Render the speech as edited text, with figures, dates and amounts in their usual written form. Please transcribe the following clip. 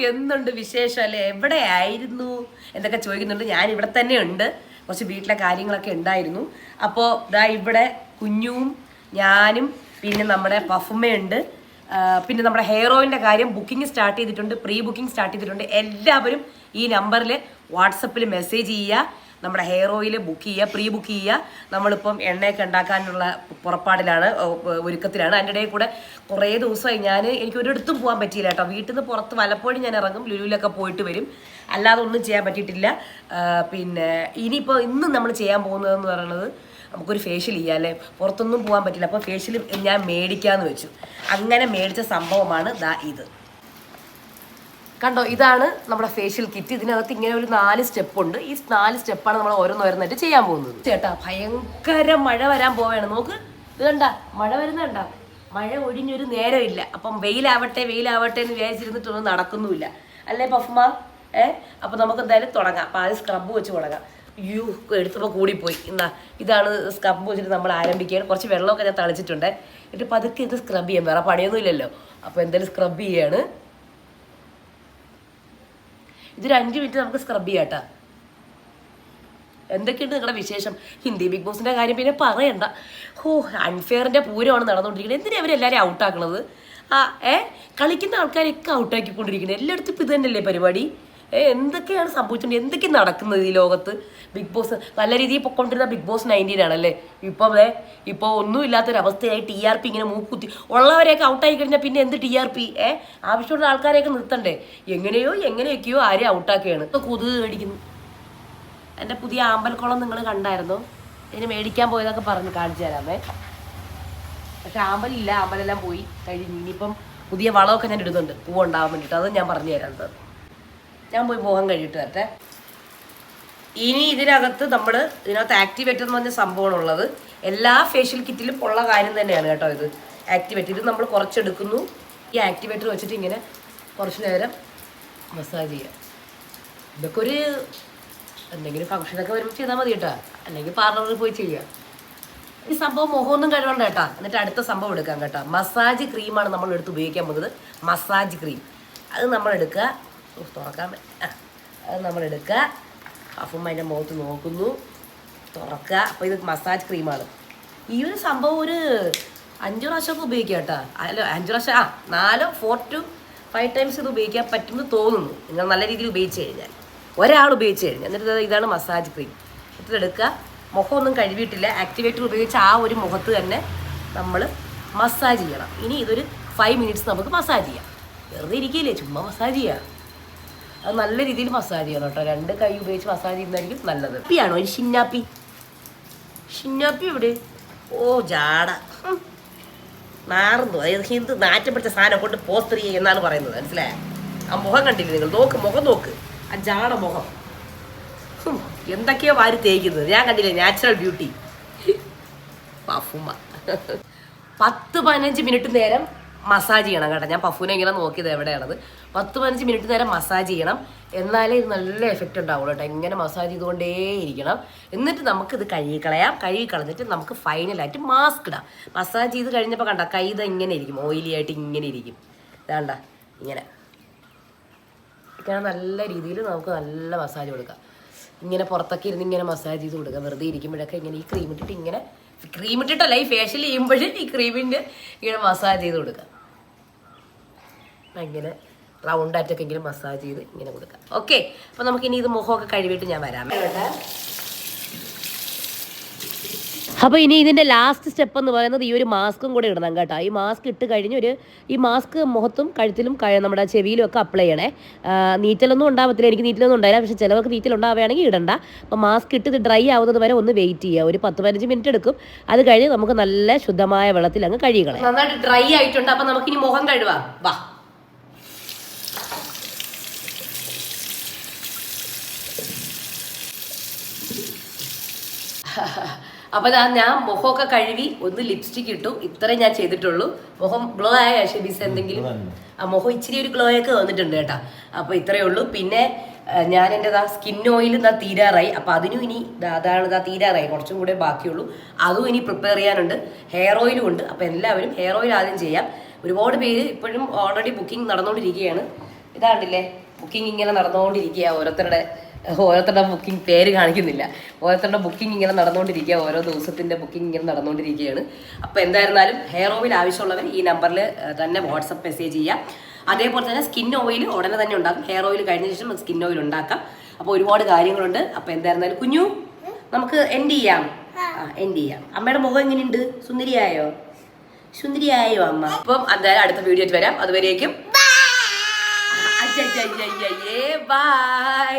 എന്തുണ്ട് വിശേഷം അല്ലേ? എവിടെയായിരുന്നു എന്നൊക്കെ ചോദിക്കുന്നുണ്ട്. ഞാൻ ഇവിടെ തന്നെ ഉണ്ട്, കുറച്ച് വീട്ടിലെ കാര്യങ്ങളൊക്കെ ഉണ്ടായിരുന്നു. അപ്പോൾ ഇതാ ഇവിടെ കുഞ്ഞും ഞാനും പിന്നെ നമ്മുടെ പഫുമ്മയുണ്ട്. പിന്നെ നമ്മുടെ ഹെയർ ഓയിലിൻ്റെ കാര്യം ബുക്കിംഗ് സ്റ്റാർട്ട് ചെയ്തിട്ടുണ്ട്, പ്രീ ബുക്കിംഗ് സ്റ്റാർട്ട് ചെയ്തിട്ടുണ്ട്. എല്ലാവരും ഈ നമ്പറിൽ വാട്സപ്പിൽ മെസ്സേജ് ചെയ്യുക, നമ്മുടെ ഹെയർ ഓയിൽ ബുക്ക് ചെയ്യുക, പ്രീ ബുക്ക് ചെയ്യുക. നമ്മളിപ്പം എണ്ണയൊക്കെ ഉണ്ടാക്കാനുള്ള പുറപ്പാടിലാണ്, ഒരുക്കത്തിലാണ്. അതിൻ്റെ ഇടയിൽ കൂടെ കുറേ ദിവസമായി എനിക്ക് ഒരിടത്തും പോകാൻ പറ്റിയില്ല കേട്ടോ. വീട്ടിൽ നിന്ന് പുറത്ത് വല്ലപ്പോഴും ഞാൻ ഇറങ്ങും, ലുലുവിലൊക്കെ പോയിട്ട് വരും, അല്ലാതെ ഒന്നും ചെയ്യാൻ പറ്റിയിട്ടില്ല. പിന്നെ ഇനിയിപ്പോൾ ഇന്ന് നമ്മൾ ചെയ്യാൻ പോകുന്നതെന്ന് പറയുന്നത് നമുക്കൊരു ഫേഷ്യൽ ചെയ്യാം അല്ലേ, പുറത്തൊന്നും പോകാൻ പറ്റില്ല. അപ്പോൾ ഫേഷ്യൽ ഞാൻ മേടിക്കാമെന്ന് വെച്ചു. അങ്ങനെ മേടിച്ച സംഭവമാണ് ദാ ഇത് കണ്ടോ. ഇതാണ് നമ്മുടെ ഫേഷ്യൽ കിറ്റ്. ഇതിനകത്ത് ഇങ്ങനെ ഒരു 4 സ്റ്റെപ്പ് ഉണ്ട്. ഈ 4 സ്റ്റെപ്പാണ് നമ്മൾ ഓരോന്നോരോന്നായിട്ട് ചെയ്യാൻ പോകുന്നത്. ചേട്ടാ ഭയങ്കര മഴ വരാൻ പോവുകയാണ്. നോക്ക്, ഇത് കണ്ട മഴ വരുന്നുണ്ട. മഴ ഒഴിഞ്ഞൊരു നേരമില്ല. അപ്പം വെയിലാവട്ടെ എന്ന് വിചാരിച്ചിരുന്നിട്ടൊന്നും നടക്കുന്നുമില്ല അല്ലേ പഫ്മ? അപ്പം നമുക്ക് എന്തായാലും തുടങ്ങാം. അപ്പം ആദ്യം സ്ക്രബ് വെച്ച് തുടങ്ങാം. യൂ എടുത്തപ്പോൾ കൂടിപ്പോയി. ഇതാണ് സ്ക്രബ് വെച്ചിട്ട് നമ്മൾ ആരംഭിക്കുകയാണ്. കുറച്ച് വെള്ളമൊക്കെ ഞാൻ തളിച്ചിട്ടുണ്ട്. എന്നിട്ട് പതുക്കെ ഇത് സ്ക്രബ് ചെയ്യാം, വേറെ പണിയൊന്നും ഇല്ലല്ലോ. അപ്പോൾ എന്തായാലും സ്ക്രബ് ചെയ്യാണ്. ഇതൊരു 5 മിനിറ്റ് നമുക്ക് സ്ക്രബ് ചെയ്യാം കേട്ടോ. എന്തൊക്കെയുണ്ട് നിങ്ങളുടെ വിശേഷം? ഹിന്ദി ബിഗ് ബോസിൻ്റെ കാര്യം പിന്നെ പറയണ്ട. അൺഫെയറിൻ്റെ പൂരമാണ് നടന്നുകൊണ്ടിരിക്കുന്നത്. എന്തിനാണ് അവരെല്ലാവരും ഔട്ടാക്കണത്? കളിക്കുന്ന ആൾക്കാരെയൊക്കെ ഔട്ടാക്കിക്കൊണ്ടിരിക്കുന്നത്. എല്ലായിടത്തും ഇപ്പം ഇത് തന്നെയല്ലേ പരിപാടി? എന്തൊക്കെയാണ് സംഭവിച്ചുകൊണ്ട് എന്തൊക്കെയാണ് നടക്കുന്നത് ഈ ലോകത്ത്? ബിഗ് ബോസ് നല്ല രീതിയിൽ പൊയ്ക്കൊണ്ടിരുന്ന ബിഗ് ബോസ് 19 ആണല്ലേ. ഇപ്പോൾ ഒന്നുമില്ലാത്തൊരവസ്ഥയായി TRP ഇങ്ങനെ മൂക്കുത്തി ഉള്ളവരെയൊക്കെ ഔട്ടായി കഴിഞ്ഞാൽ പിന്നെ എന്ത് TRP? ആവശ്യമുള്ള ആൾക്കാരെയൊക്കെ നിർത്തണ്ടേ? എങ്ങനെയൊക്കെയോ ആരെ ഔട്ടാക്കുകയാണ്. ഇപ്പോൾ കൊതുക് കടിക്കുന്നു. എൻ്റെ പുതിയ ആമ്പൽക്കുളം നിങ്ങൾ കണ്ടായിരുന്നോ? ഇതിന് മേടിക്കാൻ പോയതൊക്കെ പറഞ്ഞ് കാണിച്ചു തരാമേ. പക്ഷെ ആമ്പലില്ല, ആമ്പലെല്ലാം പോയി കഴിഞ്ഞു. ഇനിയിപ്പം പുതിയ വളമൊക്കെ ഞാൻ ഇടുന്നുണ്ട് പൂവുണ്ടാവാൻ വേണ്ടിയിട്ട്. അത് ഞാൻ പറഞ്ഞു തരാം. ഞാൻ പോയി മുഖം കഴിയിട്ട് വരട്ടെ. ഇനി ഇതിനകത്ത് ആക്ടിവേറ്റർ എന്ന് പറഞ്ഞ സംഭവമാണുള്ളത്. എല്ലാ ഫേഷ്യൽ കിറ്റിലും ഉള്ള കാര്യം തന്നെയാണ് കേട്ടോ. ഇത് ആക്ടിവേറ്റർ, ഇത് നമ്മൾ കുറച്ചെടുക്കുന്നു. ഈ ആക്ടിവേറ്റർ വെച്ചിട്ട് ഇങ്ങനെ കുറച്ച് നേരം മസാജ് ചെയ്യാം. ഇതൊക്കെ ഒരു എന്തെങ്കിലും ഫംഗ്ഷനൊക്കെ വരുമ്പോൾ ചെയ്താൽ മതി കേട്ടോ, അല്ലെങ്കിൽ പാർലറിൽ പോയി ചെയ്യാം. ഈ സംഭവം മുഖമൊന്നും കഴിവണ്ട കേട്ടോ. എന്നിട്ട് അടുത്ത സംഭവം എടുക്കാം കേട്ടോ. മസാജ് ക്രീമാണ് നമ്മൾ എടുത്ത് ഉപയോഗിക്കാൻ പോകുന്നത്. മസാജ് ക്രീം അത് നമ്മളെടുക്കുക. തുറക്കാൻ അത് നമ്മളെടുക്കുക. അപ്പം അതിൻ്റെ മുഖത്ത് നോക്കുന്നു, തുറക്കുക. അപ്പോൾ ഇത് മസാജ് ക്രീമാണ്. ഈ ഒരു സംഭവം ഒരു 5 പ്രാവശ്യമൊക്കെ ഉപയോഗിക്കുക കേട്ടോ. അല്ല 5 പ്രാവശ്യം 4 to 5 ടൈംസ് ഇത് ഉപയോഗിക്കാൻ പറ്റുമെന്ന് തോന്നുന്നു, നിങ്ങൾ നല്ല രീതിയിൽ ഉപയോഗിച്ച് കഴിഞ്ഞാൽ. ഒരാൾ ഉപയോഗിച്ച് കഴിഞ്ഞാൽ. എന്നിട്ട് ഇതാണ് മസാജ് ക്രീം. എടുക്കുക. മുഖമൊന്നും കഴുകിയിട്ടില്ല. ആക്ടിവേറ്റർ ഉപയോഗിച്ച് ആ ഒരു മുഖത്ത് തന്നെ നമ്മൾ മസാജ് ചെയ്യണം. ഇനി ഇതൊരു 5 മിനിറ്റ്സ് നമുക്ക് മസാജ് ചെയ്യാം. വെറുതെ ഇരിക്കില്ലേ, ചുമ്മാ മസാജ് ചെയ്യാം. അത് നല്ല രീതിയിൽ മസാജ് ചെയ്യണം കേട്ടോ. 2 കൈ ഉപയോഗിച്ച് മസാജ് ചെയ്യുന്നതായിരിക്കും നല്ലത്. പ്പിയാണോ ഒരു ഷിന്നാപ്പി എവിടെ? ജാട നാറുന്നു. അതായത് ഹിന്ദു നാറ്റം പിടിച്ച സാധനം കൊണ്ട് പോസ്ത്രീ എന്നാണ് പറയുന്നത്, മനസ്സിലായ? ആ മുഖം കണ്ടില്ലേ നിങ്ങൾ? മുഖം നോക്ക്, ആ ജാട മുഖം. എന്തൊക്കെയോ വാരി തേക്കുന്നത് ഞാൻ കണ്ടില്ലേ. നാച്ചുറൽ ബ്യൂട്ടി പഫുമ. 10-15 മിനിറ്റ് നേരം മസാജ് ചെയ്യണം കേട്ടോ. ഞാൻ പഫുവിനെ ഇങ്ങനെ നോക്കിയത് എവിടെയാണത്. 10-15 മിനിറ്റ് നേരം മസാജ് ചെയ്യണം. എന്നാലേ ഇത് നല്ല എഫക്റ്റ് ഉണ്ടാവുള്ളൂ കേട്ടോ. ഇങ്ങനെ മസാജ് ചെയ്തുകൊണ്ടേയിരിക്കണം. എന്നിട്ട് നമുക്കിത് കഴുകി കളഞ്ഞിട്ട് നമുക്ക് ഫൈനലായിട്ട് മാസ്ക് ഇടാം. മസാജ് ചെയ്ത് കഴിഞ്ഞപ്പോൾ കണ്ട കൈ ഇത് ഇങ്ങനെ ഇരിക്കും, ഓയിലി ആയിട്ട് ഇങ്ങനെ ഇരിക്കും. ഇതാണ്ട ഇങ്ങനെ നല്ല രീതിയിൽ നമുക്ക് നല്ല മസാജ് കൊടുക്കാം. ഇങ്ങനെ പുറത്തൊക്കെ ഇരുന്ന് ഇങ്ങനെ മസാജ് ചെയ്ത് കൊടുക്കുക. വെറുതെ ഇരിക്കുമ്പോഴൊക്കെ ഇങ്ങനെ ഈ ക്രീം ഇട്ടിട്ടല്ല, ഈ ഫേഷ്യൽ ചെയ്യുമ്പോഴേ ഈ ക്രീമിൻ്റെ ഇങ്ങനെ മസാജ് ചെയ്ത് കൊടുക്കുക. ഇങ്ങനെ റൗണ്ടായിട്ടൊക്കെ ഇങ്ങനെ മസാജ് ചെയ്ത് ഇങ്ങനെ കൊടുക്കാം. ഓക്കെ, അപ്പോൾ നമുക്കിനി ഇത് മുഖമൊക്കെ കഴുകിയിട്ട് ഞാൻ വരാം. അപ്പോൾ ഇനി ഇതിൻ്റെ ലാസ്റ്റ് സ്റ്റെപ്പ് എന്ന് പറയുന്നത് ഈ ഒരു മാസ്കും കൂടെ ഇടണം കേട്ടോ. ഈ മാസ്ക് ഇട്ട് കഴിഞ്ഞ് ഈ മാസ്ക് മുഖത്തും കഴുത്തിലും നമ്മുടെ ചെവിയിലും ഒക്കെ അപ്ലൈ ചെയ്യണേ. നീറ്റലൊന്നും ഉണ്ടാവത്തില്ല, എനിക്ക് നീറ്റലൊന്നും ഉണ്ടായില്ല. പക്ഷേ ചിലവർക്ക് നീറ്റലുണ്ടാവുകയാണെങ്കിൽ ഇടണ്ട. അപ്പോൾ മാസ്ക് ഇട്ട് ഇത് ഡ്രൈ ആവുന്നത് വരെ ഒന്ന് വെയിറ്റ് ചെയ്യുക. ഒരു 10-15 മിനിറ്റ് എടുക്കും. അത് കഴിഞ്ഞ് നമുക്ക് നല്ല ശുദ്ധമായ വെള്ളത്തിൽ അങ്ങ് കഴുകണം. നന്നായിട്ട് ഡ്രൈ ആയിട്ടുണ്ട്. അപ്പോൾ നമുക്കിനി മുഖം കഴുകാം. വാ. അപ്പോൾ ഞാൻ മുഖമൊക്കെ കഴുകി ഒന്ന് ലിപ്സ്റ്റിക് ഇട്ടു. ഇത്രയും ഞാൻ ചെയ്തിട്ടുള്ളൂ. മുഖം ഗ്ലോ ആയ ഷെബീസ് എന്തെങ്കിലും മുഖം ഇച്ചിരി ഒരു ഗ്ലോ ഒക്കെ വന്നിട്ടുണ്ട് കേട്ടോ. അപ്പോൾ ഇത്രയേ ഉള്ളൂ. പിന്നെ ഞാൻ എൻ്റെ സ്കിൻ ഓയിൽ തീരാറായി. അപ്പോൾ അതിനും ഇനി അതാണ് തീരാറായി, കുറച്ചും കൂടെ ബാക്കിയുള്ളൂ. അതും ഇനി പ്രിപ്പയർ ചെയ്യാനുണ്ട്. ഹെയർ ഓയിലും ഉണ്ട്. അപ്പോൾ എല്ലാവരും ഹെയർ ഓയിൽ ആദ്യം ചെയ്യാം. ഒരുപാട് പേര് ഇപ്പോഴും ഓൾറെഡി ബുക്കിംഗ് നടന്നുകൊണ്ടിരിക്കുകയാണ്. ഇതാണ്ടില്ലേ ബുക്കിംഗ് ഇങ്ങനെ നടന്നുകൊണ്ടിരിക്കുക. ഓരോരുത്തരുടെ ബുക്കിംഗ് പേര് കാണിക്കുന്നില്ല. ഓരോരുത്തരുടെ ബുക്കിംഗ് ഇങ്ങനെ നടന്നുകൊണ്ടിരിക്കുക. ഓരോ ദിവസത്തിന്റെ ബുക്കിംഗ് ഇങ്ങനെ നടന്നുകൊണ്ടിരിക്കുകയാണ്. അപ്പോൾ എന്തായിരുന്നാലും ഹെയർ ഓയിൽ ആവശ്യമുള്ളവർ ഈ നമ്പറിൽ തന്നെ വാട്സപ്പ് മെസ്സേജ് ചെയ്യാം. അതേപോലെ തന്നെ സ്കിൻ ഓയിൽ ഉടനെ തന്നെ ഉണ്ടാക്കും. ഹെയർ ഓയിൽ കഴിഞ്ഞ ശേഷം സ്കിൻ ഓയിൽ ഉണ്ടാക്കാം. അപ്പോൾ ഒരുപാട് കാര്യങ്ങളുണ്ട്. അപ്പോൾ എന്തായിരുന്നാലും കുഞ്ഞു നമുക്ക് എൻഡ് ചെയ്യാം. എൻഡ് ചെയ്യാം. അമ്മയുടെ മുഖം എങ്ങനെയുണ്ട്? സുന്ദരിയായോ അമ്മ? അപ്പം എന്തായാലും അടുത്ത വീഡിയോ വരാം. അതുവരേക്കും ബൈ.